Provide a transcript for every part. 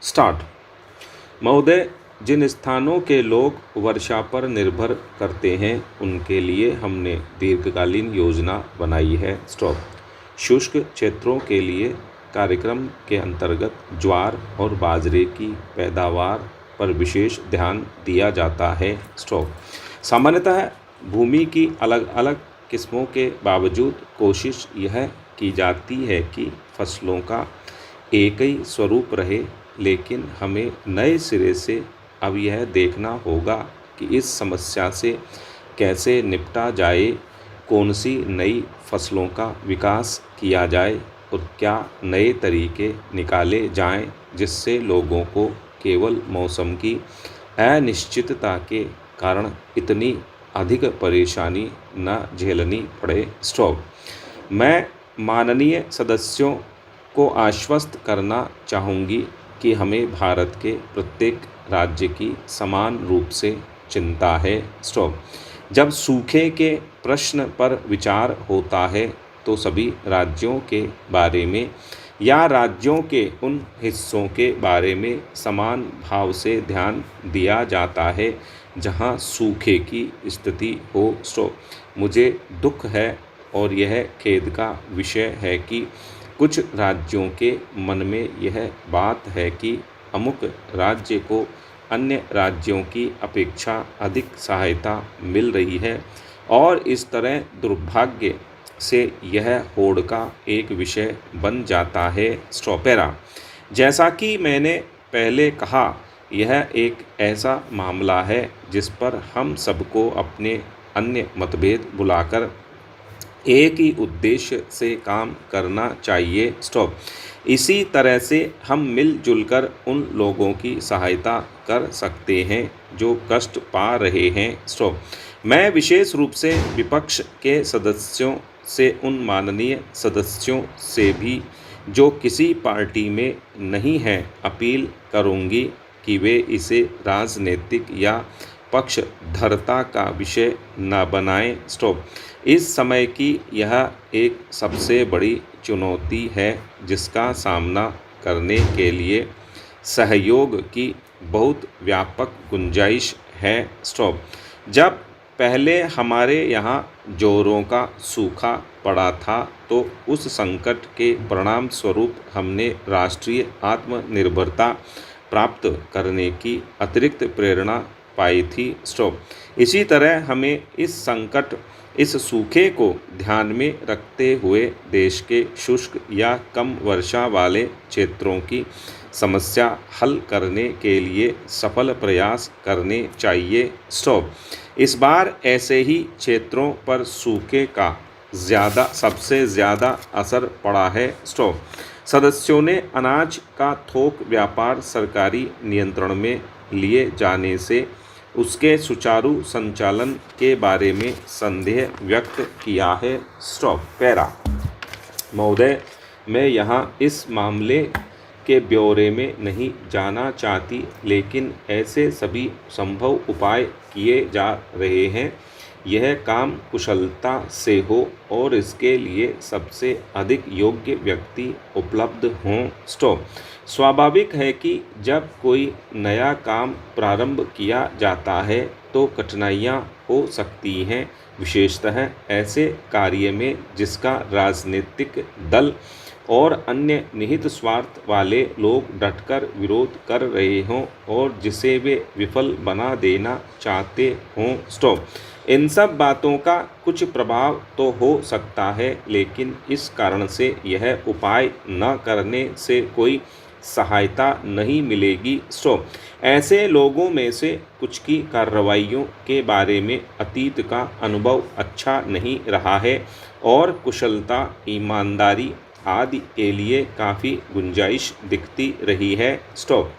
Start. महोदय, जिन स्थानों के लोग वर्षा पर निर्भर करते हैं उनके लिए हमने दीर्घकालीन योजना बनाई है। स्टॉप। शुष्क क्षेत्रों के लिए कार्यक्रम के अंतर्गत ज्वार और बाजरे की पैदावार पर विशेष ध्यान दिया जाता है। स्टॉप। सामान्यतः भूमि की अलग अलग किस्मों के बावजूद कोशिश यह की जाती है कि फसलों का एक ही स्वरूप रहे, लेकिन हमें नए सिरे से अब यह देखना होगा कि इस समस्या से कैसे निपटा जाए, कौन सी नई फसलों का विकास किया जाए और क्या नए तरीके निकाले जाएं जिससे लोगों को केवल मौसम की अनिश्चितता के कारण इतनी अधिक परेशानी न झेलनी पड़े। स्टॉप। मैं माननीय सदस्यों को आश्वस्त करना चाहूँगी कि हमें भारत के प्रत्येक राज्य की समान रूप से चिंता है। स्टॉप। जब सूखे के प्रश्न पर विचार होता है तो सभी राज्यों के बारे में या राज्यों के उन हिस्सों के बारे में समान भाव से ध्यान दिया जाता है जहां सूखे की स्थिति हो। स्टॉप। मुझे दुख है और यह खेद का विषय है कि कुछ राज्यों के मन में यह बात है कि अमुक राज्य को अन्य राज्यों की अपेक्षा अधिक सहायता मिल रही है और इस तरह दुर्भाग्य से यह होड़ का एक विषय बन जाता है। स्टॉपेरा। जैसा कि मैंने पहले कहा, यह एक ऐसा मामला है जिस पर हम सबको अपने अन्य मतभेद भुलाकर एक ही उद्देश्य से काम करना चाहिए। स्टॉप। इसी तरह से हम मिलजुल कर उन लोगों की सहायता कर सकते हैं जो कष्ट पा रहे हैं। स्टॉप। मैं विशेष रूप से विपक्ष के सदस्यों से, उन माननीय सदस्यों से भी जो किसी पार्टी में नहीं हैं, अपील करूंगी कि वे इसे राजनीतिक या पक्षधरता का विषय न बनाएं। स्टॉप। इस समय की यह एक सबसे बड़ी चुनौती है जिसका सामना करने के लिए सहयोग की बहुत व्यापक गुंजाइश है। स्टॉप। जब पहले हमारे यहाँ जोरों का सूखा पड़ा था तो उस संकट के परिणाम स्वरूप हमने राष्ट्रीय आत्मनिर्भरता प्राप्त करने की अतिरिक्त प्रेरणा पाई थी। स्टॉप। इसी तरह हमें इस सूखे को ध्यान में रखते हुए देश के शुष्क या कम वर्षा वाले क्षेत्रों की समस्या हल करने के लिए सफल प्रयास करने चाहिए। स्टॉप। इस बार ऐसे ही क्षेत्रों पर सूखे का सबसे ज़्यादा असर पड़ा है। स्टॉप। सदस्यों ने अनाज का थोक व्यापार सरकारी नियंत्रण में लिए जाने से उसके सुचारू संचालन के बारे में संदेह व्यक्त किया है। स्टॉप। पैरा। महोदय, मैं यहाँ इस मामले के ब्यौरे में नहीं जाना चाहती, लेकिन ऐसे सभी संभव उपाय किए जा रहे हैं यह काम कुशलता से हो और इसके लिए सबसे अधिक योग्य व्यक्ति उपलब्ध हों। स्टॉप। स्वाभाविक है कि जब कोई नया काम प्रारंभ किया जाता है तो कठिनाइयाँ हो सकती हैं, विशेषतः ऐसे कार्य में जिसका राजनीतिक दल और अन्य निहित स्वार्थ वाले लोग डटकर विरोध कर रहे हों और जिसे वे विफल बना देना चाहते हों। स्टॉप। इन सब बातों का कुछ प्रभाव तो हो सकता है, लेकिन इस कारण से यह उपाय न करने से कोई सहायता नहीं मिलेगी। स्टॉप। ऐसे लोगों में से कुछ की कार्रवाइयों के बारे में अतीत का अनुभव अच्छा नहीं रहा है और कुशलता, ईमानदारी आदि के लिए काफ़ी गुंजाइश दिखती रही है। स्टॉप।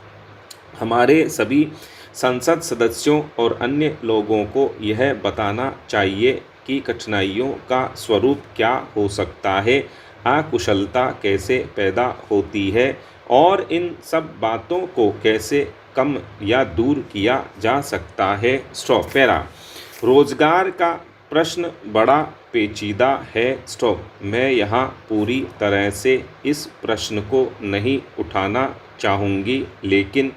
हमारे सभी संसद सदस्यों और अन्य लोगों को यह बताना चाहिए कि कठिनाइयों का स्वरूप क्या हो सकता है, अकुशलता कैसे पैदा होती है और इन सब बातों को कैसे कम या दूर किया जा सकता है। स्टॉप। पैरा। रोजगार का प्रश्न बड़ा पेचीदा है। स्टॉप। मैं यहाँ पूरी तरह से इस प्रश्न को नहीं उठाना चाहूँगी, लेकिन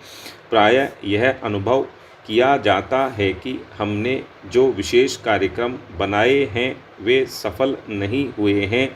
प्रायः यह अनुभव किया जाता है कि हमने जो विशेष कार्यक्रम बनाए हैं वे सफल नहीं हुए हैं,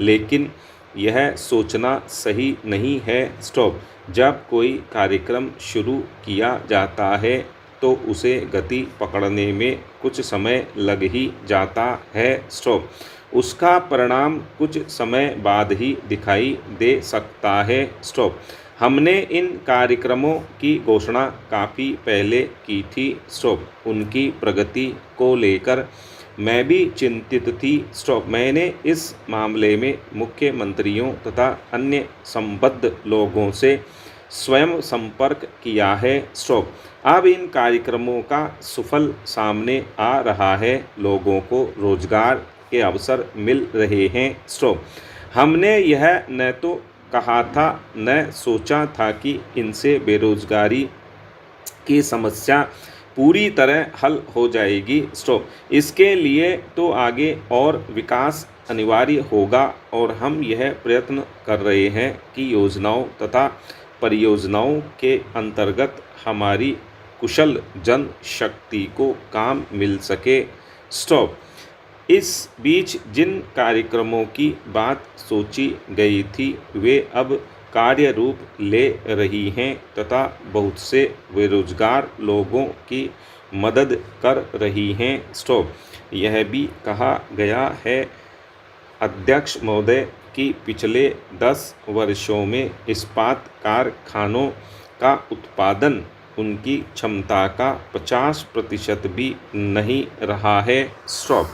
लेकिन यह सोचना सही नहीं है। स्टॉप। जब कोई कार्यक्रम शुरू किया जाता है तो उसे गति पकड़ने में कुछ समय लग ही जाता है। स्टॉप। उसका परिणाम कुछ समय बाद ही दिखाई दे सकता है। स्टॉप। हमने इन कार्यक्रमों की घोषणा काफ़ी पहले की थी। स्टॉप। उनकी प्रगति को लेकर मैं भी चिंतित थी। स्टॉप। मैंने इस मामले में मुख्यमंत्रियों तथा अन्य संबद्ध लोगों से स्वयं संपर्क किया है। स्टॉप। अब इन कार्यक्रमों का सुफल सामने आ रहा है। लोगों को रोजगार के अवसर मिल रहे हैं। स्टॉप। हमने यह न तो कहा था न सोचा था कि इनसे बेरोजगारी की समस्या पूरी तरह हल हो जाएगी। स्टॉप। इसके लिए तो आगे और विकास अनिवार्य होगा और हम यह प्रयत्न कर रहे हैं कि योजनाओं तथा परियोजनाओं के अंतर्गत हमारी कुशल जनशक्ति को काम मिल सके। स्टॉप। इस बीच जिन कार्यक्रमों की बात सोची गई थी वे अब कार्य रूप ले रही हैं तथा बहुत से बेरोजगार लोगों की मदद कर रही हैं। स्टॉप। यह भी कहा गया है अध्यक्ष महोदय कि पिछले 10 वर्षों में इस्पात कारखानों का उत्पादन उनकी क्षमता का 50% भी नहीं रहा है। स्टॉप।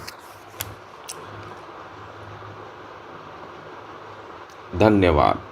धन्यवाद।